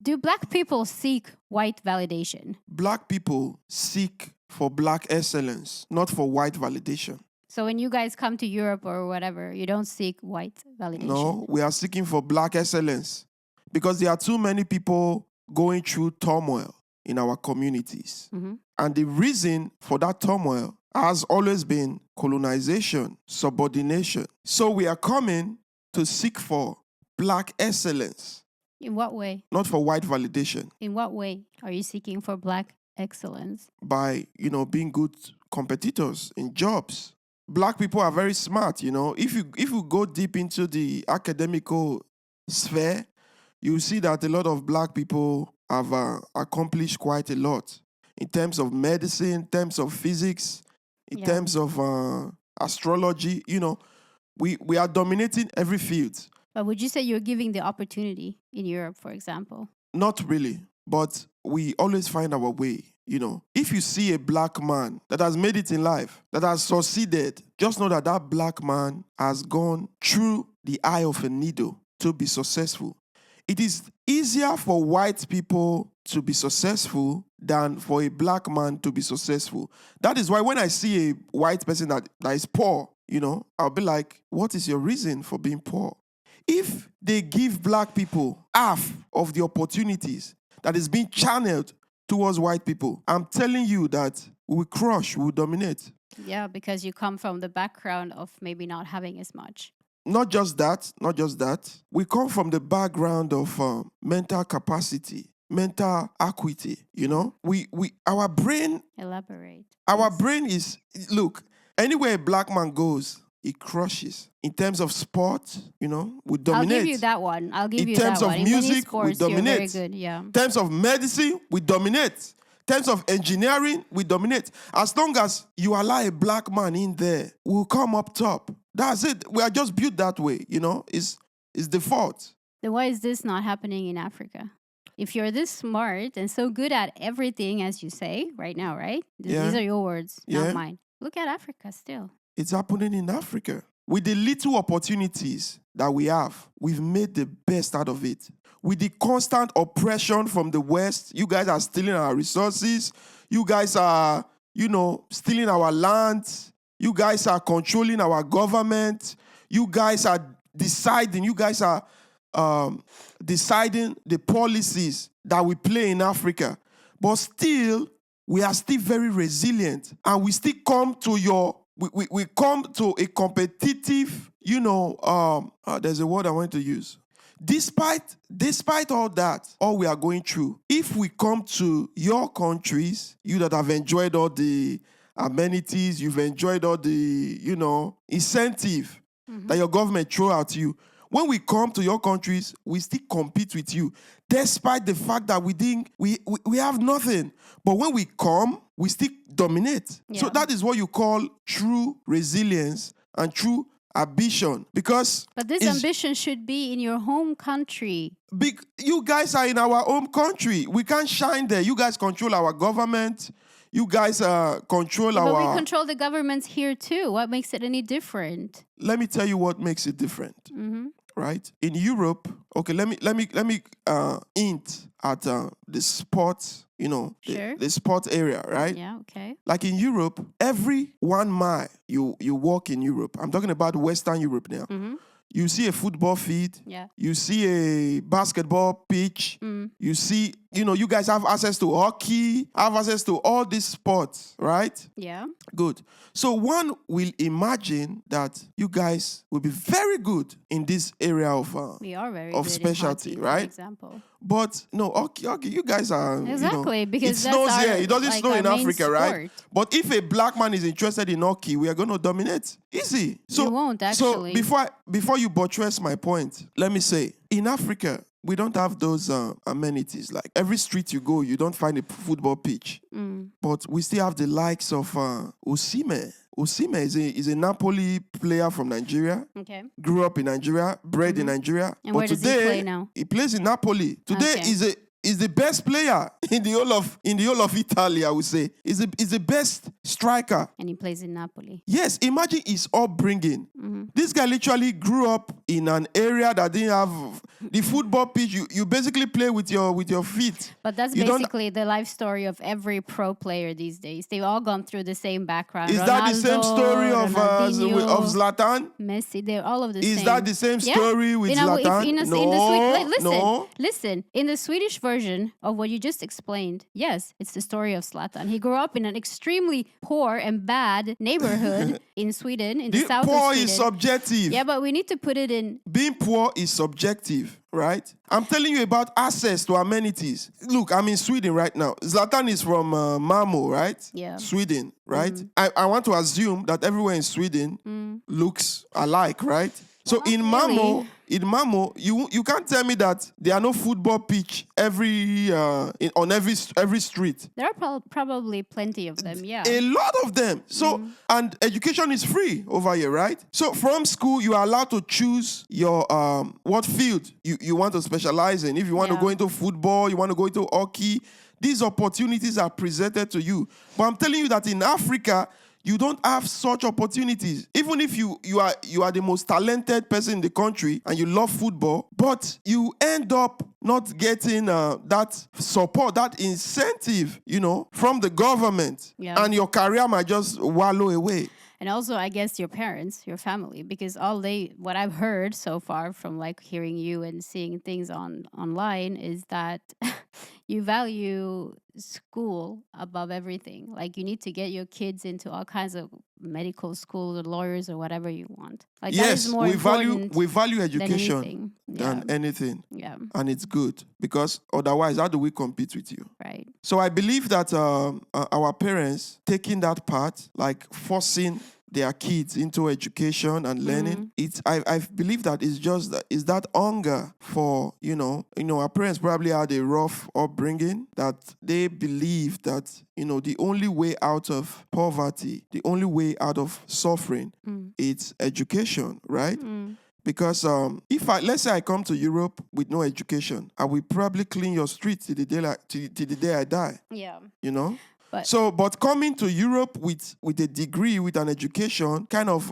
Do black people seek white validation? Black people seek for black excellence, not for white validation. So when you guys come to Europe or whatever, you don't seek white validation? No, we are seeking for black excellence because there are too many people going through turmoil in our communities. Mm-hmm. And the reason for that turmoil has always been colonization, subordination. So we are coming to seek for black excellence. In what way? Not for white validation. In what way are you seeking for black excellence? By, being good competitors in jobs. Black people are very smart, If you go deep into the academical sphere, you see that a lot of black people have accomplished quite a lot in terms of medicine, in terms of physics, in terms of astrology. We are dominating every field. But would you say you're giving the opportunity in Europe, for example? Not really, but we always find our way. If you see a black man that has made it in life, that has succeeded, just know that that black man has gone through the eye of a needle to be successful. It is easier for white people to be successful than for a black man to be successful. That is why when I see a white person that is poor, I'll be like, what is your reason for being poor? If they give black people half of the opportunities that is being channeled towards white people, I'm telling you that we will crush, we will dominate. Yeah, because you come from the background of maybe not having as much. Not just that. We come from the background of mental capacity, mental acuity, our brain... Elaborate. Our brain is, look, anywhere a black man goes, he crushes. In terms of sport, we dominate. I'll give you that one. In terms of music, sports, we dominate. You're very good, yeah. In terms of medicine, we dominate. In terms of engineering, we dominate. As long as you allow a black man in there, we'll come up top. That's it. We are just built that way, It's default. Then why is this not happening in Africa? If you're this smart and so good at everything, as you say right now, right? These are your words, not mine. Look at Africa still. It's happening in Africa. With the little opportunities that we have, we've made the best out of it. With the constant oppression from the West, you guys are stealing our resources. You guys are, stealing our land. You guys are controlling our government. You guys are deciding. You guys are deciding the policies that we play in Africa. But still, we are still very resilient. And we still come to we come to a competitive, there's a word I want to use. Despite all that, all we are going through, if we come to your countries, you that have enjoyed all the amenities, you've enjoyed all the, incentive that your government throw at you, when we come to your countries, we still compete with you, despite the fact that we have nothing. But when we come, we still dominate. Yeah. So that is what you call true resilience and true ambition. But this ambition should be in your home country. You guys are in our home country. We can't shine there. You guys control our government. You guys control our... But we control the governments here too. What makes it any different? Let me tell you what makes it different. Mm-hmm. Right? In Europe, okay, let me hint at the sport, sure. the sport area, right? Yeah, okay. Like in Europe, every 1 mile you walk in Europe, I'm talking about Western Europe now, you see a football field, you see a basketball pitch, you see, you guys have access to hockey, have access to all these sports, right? Yeah. Good. So one will imagine that you guys will be very good in this area of we are very of good specialty, in hockey, right? For example. But no, hockey, you guys are exactly because it snows here. It doesn't snow in Africa, sport. Right? But if a black man is interested in hockey, we are going to dominate. Easy. So you won't actually. So before you buttress my point, let me say in Africa we don't have those amenities. Like every street you go, you don't find a football pitch. But we still have the likes of Osimhen. Osimhen is a Napoli player from Nigeria. Okay. Grew up in Nigeria, bred in Nigeria. And where does he play now? He plays in Napoli. Today He's the best player in the whole of Italy, I would say. He's the best striker. And he plays in Napoli. Yes, imagine his upbringing. Mm-hmm. This guy literally grew up in an area that didn't have the football pitch. You basically play with your feet. But that's basically the life story of every pro player these days. They've all gone through the same background. Is Ronaldo, that the same story of Zlatan? Messi? They're all of the same. Is that the same story with Zlatan? Listen. In the Swedish version of what you just explained, yes, it's the story of Zlatan. He grew up in an extremely poor and bad neighborhood in Sweden, in the south of Sweden. Poor is subjective. Yeah, but we need to put it in. Being poor is subjective, right? I'm telling you about access to amenities. Look, I'm in Sweden right now. Zlatan is from Malmo, right? Yeah. Sweden, right? I want to assume that everywhere in Sweden looks alike, right? So in Malmo, you can't tell me that there are no football pitch on every street. There are probably plenty of them, yeah. A lot of them. So and education is free over here, right? So from school, you are allowed to choose your what field you want to specialize in. If you want to go into football, you want to go into hockey, these opportunities are presented to you. But I'm telling you that in Africa, you don't have such opportunities. Even if you are the most talented person in the country and you love football, but you end up not getting that support, that incentive, from the government. Yeah. And your career might just wallow away. And also, I guess your parents, your family, because what I've heard so far from like hearing you and seeing things online is that you value school above everything. Like you need to get your kids into all kinds of medical schools or lawyers or whatever you want. Like yes, that is more we value education than anything. Yeah. And it's good because otherwise, how do we compete with you? Right. So I believe that our parents taking that part, like forcing their kids into education and learning, I believe that is that hunger for, our parents probably had a rough upbringing, that they believe that, the only way out of poverty, the only way out of suffering, it's education, right? Because let's say I come to Europe with no education, I will probably clean your streets till the day I die. Yeah. But coming to Europe with a degree, with an education, kind of,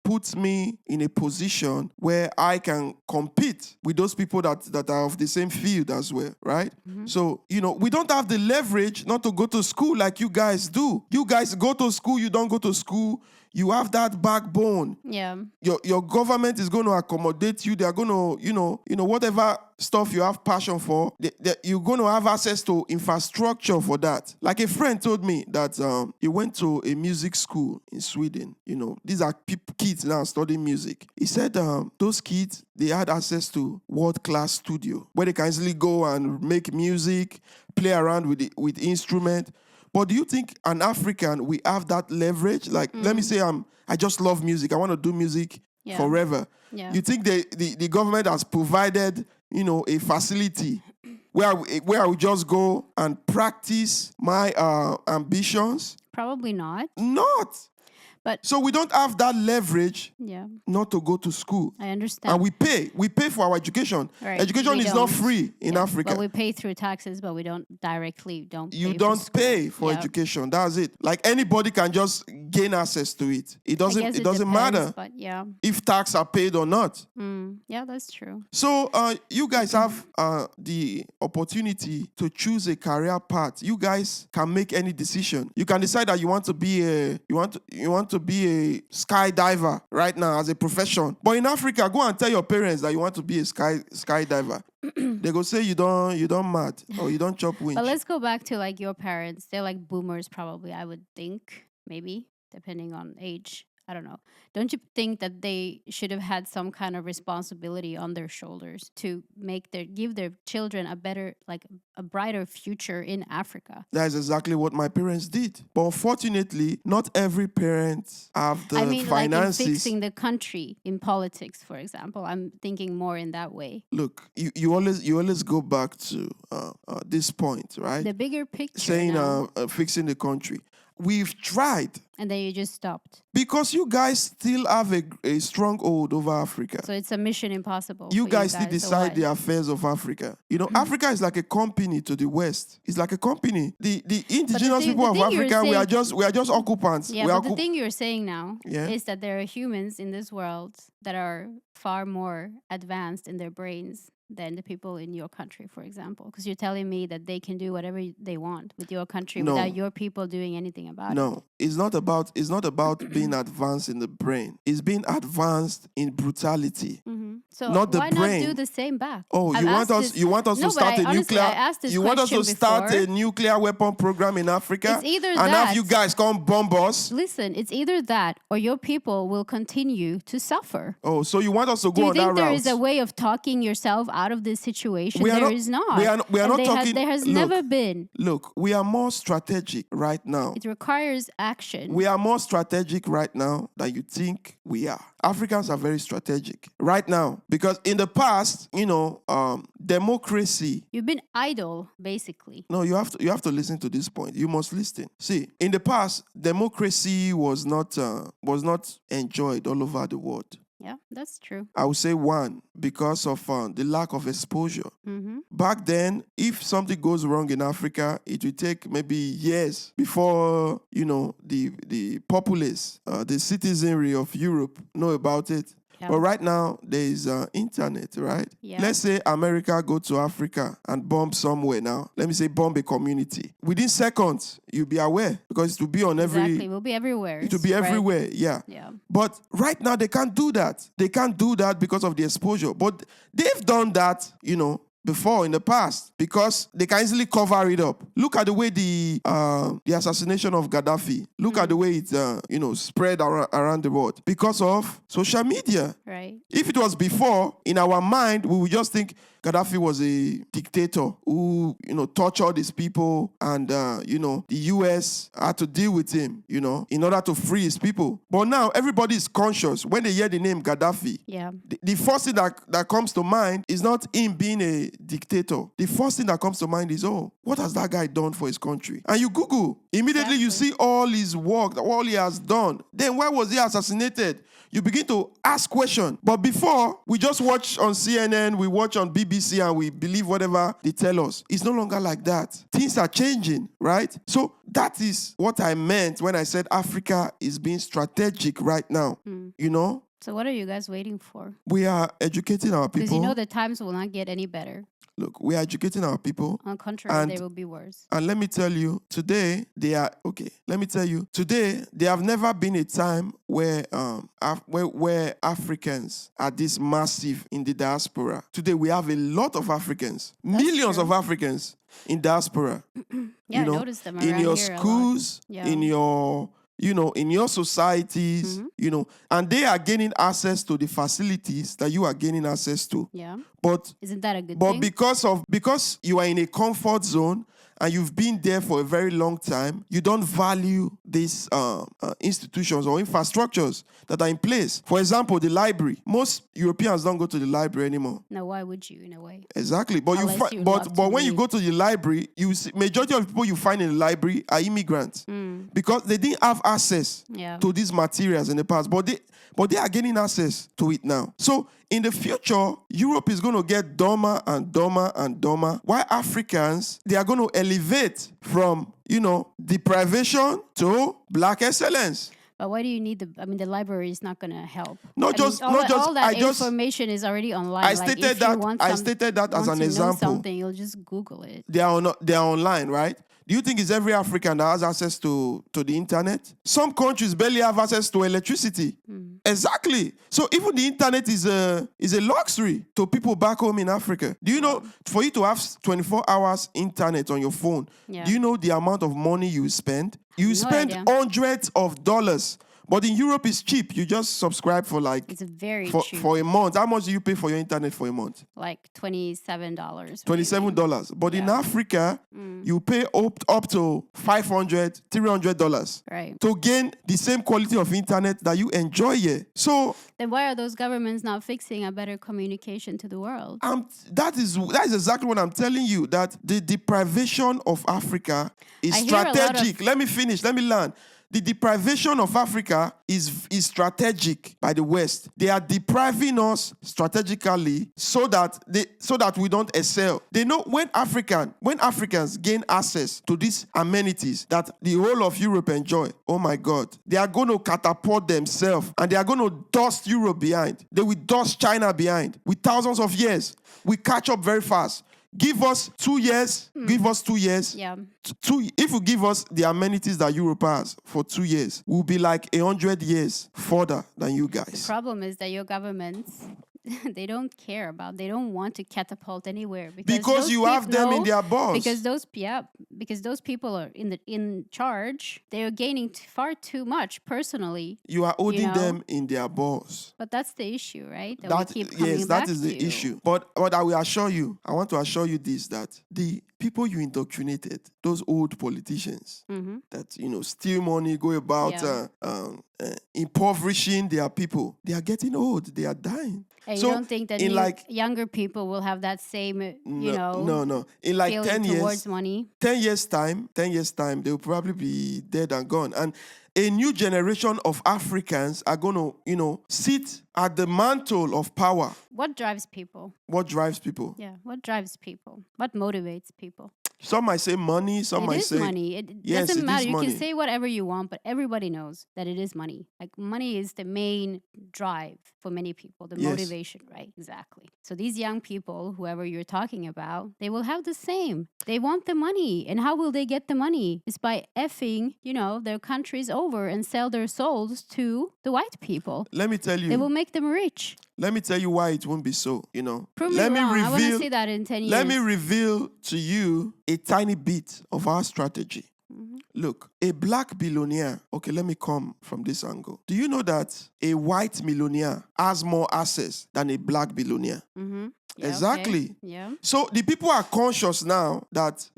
puts me in a position where I can compete with those people that are of the same field as well, right? So, we don't have the leverage not to go to school like you guys do. You guys go to school, you don't go to school. You have that backbone. Yeah. Your government is going to accommodate you. They are going to, whatever stuff you have passion for, you're going to have access to infrastructure for that. Like a friend told me that he went to a music school in Sweden. These are kids now studying music. He said those kids, they had access to world-class studio where they can easily go and make music, play around with instrument. But do you think an African, we have that leverage? Like, let me say I just love music. I want to do music forever. Yeah. You think the government has provided, a facility where I would just go and practice my ambitions? Probably not. Not. But so we don't have that leverage not to go to school. I understand. And we pay for our education. Right. Education is not free in Africa. But we pay through taxes, but we don't You don't pay for education. That's it. Like anybody can just gain access to it. It doesn't matter but if tax are paid or not. Yeah, that's true. So you guys have the opportunity to choose a career path. You guys can make any decision. You can decide that you want to be a skydiver right now as a profession. But in Africa, go and tell your parents that you want to be a skydiver. They go say you don't mad or you don't chop winch. But let's go back to like your parents. They're like boomers probably, I would think, maybe, depending on age. I don't know. Don't you think that they should have had some kind of responsibility on their shoulders to give their children a brighter future in Africa? That is exactly what my parents did. But unfortunately, not every parent have the finances. Like in fixing the country in politics, for example. I'm thinking more in that way. Look, you always go back to this point, right? The bigger picture. Saying fixing the country. we've tried. And then you just stopped. Because you guys still have a stronghold over Africa. So it's a mission impossible. You for guys still decide the the affairs of Africa. Africa is like a company to the West. It's like a company. The indigenous people of Africa, we are just occupants. Yeah, but the thing you're saying now is that there are humans in this world that are far more advanced in their brains than the people in your country, for example. Because you're telling me that they can do whatever they want with your country without your people doing anything about it. No, it's not about being advanced in the brain. It's being advanced in brutality. So not the why brain. not do the same back? Oh, you want us to start a nuclear? You want us to start a nuclear weapon program in Africa? It's either and have you guys come bomb us? Listen, it's either that or your people will continue to suffer. Oh, so you want us to go on that route? Do you think there is a way of talking yourself out of this situation? There is not. We are not talking. There has never been. Look, we are more strategic right now. It requires action. We are more strategic right now than you think we are. Africans are very strategic right now because in the past, democracy. You've been idle, basically. No, you have to listen to this point. You must listen. See, in the past, democracy was not enjoyed all over the world. Yeah, that's true. I would say one, because of the lack of exposure. Back then, if something goes wrong in Africa, it will take maybe years before, the populace, the citizenry of Europe know about it. Yeah. But right now, there is internet, right? Yeah. Let's say America go to Africa and bomb somewhere now. Let me say bomb a community. Within seconds, you'll be aware because it will be on every... Exactly, it will be everywhere. It will be everywhere, yeah. But right now, they can't do that. They can't do that because of the exposure. But they've done that, before in the past because they can easily cover it up. Look at the way the assassination of Gaddafi. Look at the way it spread around the world because of social media. Right. If it was before, in our mind, we would just think Gaddafi was a dictator who tortured his people, and the US had to deal with him, in order to free his people. But now everybody is conscious when they hear the name Gaddafi. Yeah. The first thing that comes to mind is not him being a dictator. The first thing that comes to mind is, what has that guy done for his country? And you Google, immediately you see all his work, all he has done. Then why was he assassinated? You begin to ask questions. But before, we just watch on CNN, we watch on BBC, and we believe whatever they tell us. It's no longer like that. Things are changing, right? So that is what I meant when I said Africa is being strategic right now. So what are you guys waiting for? We are educating our people. Because the times will not get any better. Look, we are educating our people. On the contrary, they will be worse. And let me tell you, today, there have never been a time where Africans are this massive in the diaspora. Today, we have a lot of Africans, millions of Africans in diaspora. I noticed them around in your here schools, in your... in your societies, and they are gaining access to the facilities that you are gaining access to. Yeah. But isn't that a good thing? But because you are in a comfort zone and you've been there for a very long time, you don't value these institutions or infrastructures that are in place. For example, the library. Most Europeans don't go to the library anymore. Now, why would you, in a way? Exactly. But when you go to the library, you see majority of the people you find in the library are immigrants because they didn't have access to these materials in the past. But they are gaining access to it now. So in the future, Europe is going to get dumber and dumber and dumber, while Africans, they are going to elevate from, deprivation to black excellence. But why do you need the library is not going to help. All that information is already online. I stated that as an example. Something, you'll just Google it. They are online, right? Do you think it's every African that has access to the internet? Some countries barely have access to electricity. Exactly. So even the internet is a luxury to people back home in Africa. Do you know, for you to have 24 hours internet on your phone, do you know the amount of money you spend? You spend hundreds of dollars But in Europe, it's cheap. You just subscribe for like It's very for, cheap. for a month. How much do you pay for your internet for a month? Like $27. $27. But in Yeah. Africa, you pay up to $500, $300 Right. to gain the same quality of internet that you enjoy here. So Then why are those governments not fixing a better communication to the world? that is exactly what I'm telling you, that the deprivation of Africa is I hear a lot of- strategic. Let me finish. Let me learn. The deprivation of Africa is strategic by the West. They are depriving us strategically so that we don't excel. They know when Africans gain access to these amenities that the whole of Europe enjoy, oh my God, they are going to catapult themselves and they are going to dust Europe behind. They will dust China behind. With thousands of years, we catch up very fast. Give us 2 years. Give us 2 years. Yeah. If you give us the amenities that Europe has for 2 years, we'll be like 100 years further than you The guys. problem is that your governments, they don't want to catapult anywhere Because those you have them in their boss. because those people are in charge. They're gaining far too much personally. You are holding know? them in their boss. But that's the issue, right? That we keep coming Yes, that back is the to. issue. But I will assure you, I want to assure you this, that the people you indoctrinated, those old politicians that, steal money, go about impoverishing their people, they are getting old. They are dying. And So you don't think that younger people will have that same, No. In like feeling 10 years, towards money? 10 years time, they will probably be dead and gone. And a new generation of Africans are going to, sit at the mantle of power. What drives people? What drives people? Yeah, what drives people? What motivates people? Some might say money, some might say... It is money. It Yes, doesn't it matter. is You money. can say whatever you want, but everybody knows that it is money. Like, money is the main drive for many people, the Yes. motivation, right? Exactly. So these young people, whoever you're talking about, they will have the same. They want the money. And how will they get the money? It's by effing, their countries over and sell their souls to the white people. Let me tell you. They will make them rich. Let me tell you why it won't be so, Prove Let me me wrong. I want to reveal- see that in 10 years. Let me reveal to you a tiny bit of our strategy. Look, a black billionaire, okay, let me come from this angle. Do you know that a white millionaire has more access than a black billionaire? Yeah, Exactly. okay. Yeah. So the people are conscious now that,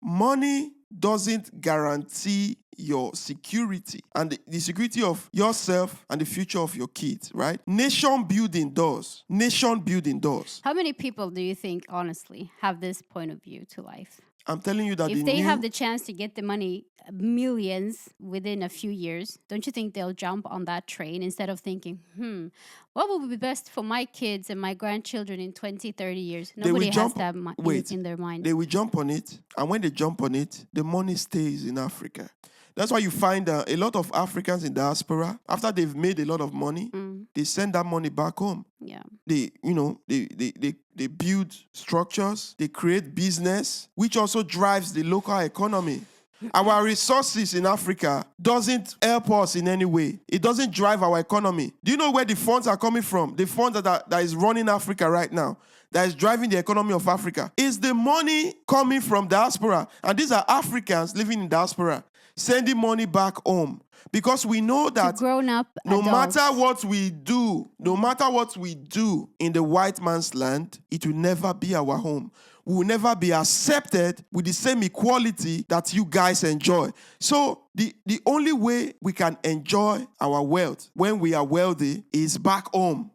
money doesn't guarantee your security and the security of yourself and the future of your kids, right? Nation building does. Nation building does. How many people do you think, honestly, have this point of view to life? I'm telling you that If they have the chance to get the money, millions within a few years, don't you think they'll jump on that train instead of thinking, what will be best for my kids and my grandchildren in 20, 30 years? Nobody has that in their mind. They will jump on it. And when they jump on it, the money stays in Africa. That's why you find a lot of Africans in diaspora, after they've made a lot of money, they send that money back home. Yeah. They build structures, they create business, which also drives the local economy. Our resources in Africa doesn't help us in any way. It doesn't drive our economy. Do you know where the funds are coming from? The funds that is running Africa right now, that is driving the economy of Africa, is the money coming from diaspora. And these are Africans living in diaspora, sending money back home. Because we know that grown up no adults. matter what we do in the white man's land, it will never be our home. We will never be accepted with the same equality that you guys enjoy. So the only way we can enjoy our wealth when we are wealthy is back home,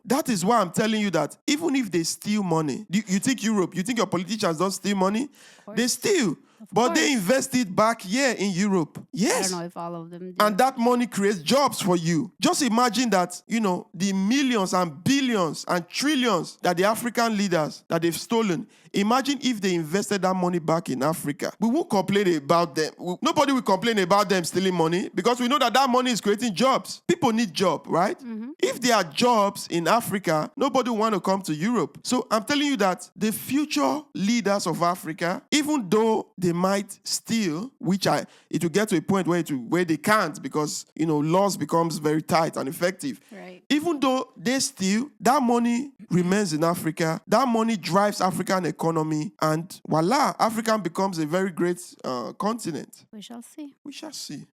That is why I'm telling you that even if they steal money, you think your politicians don't steal money? They steal. But they invest it back here in Europe. Yes. I don't know if all of them do. And that money creates jobs for you. Just imagine that, the millions and billions and trillions that the African leaders, that they've stolen. Imagine if they invested that money back in Africa. We won't complain about them. Nobody will complain about them stealing money because we know that money is creating jobs. People need jobs, right? If there are jobs in Africa, nobody will want to come to Europe. So I'm telling you that the future leaders of Africa, even though they might steal, it will get to a point where they can't because, laws becomes very tight and effective. Right. Even though they steal, that money remains in Africa. That money drives African economy. And voila, Africa becomes a very great continent. We shall see. We shall see.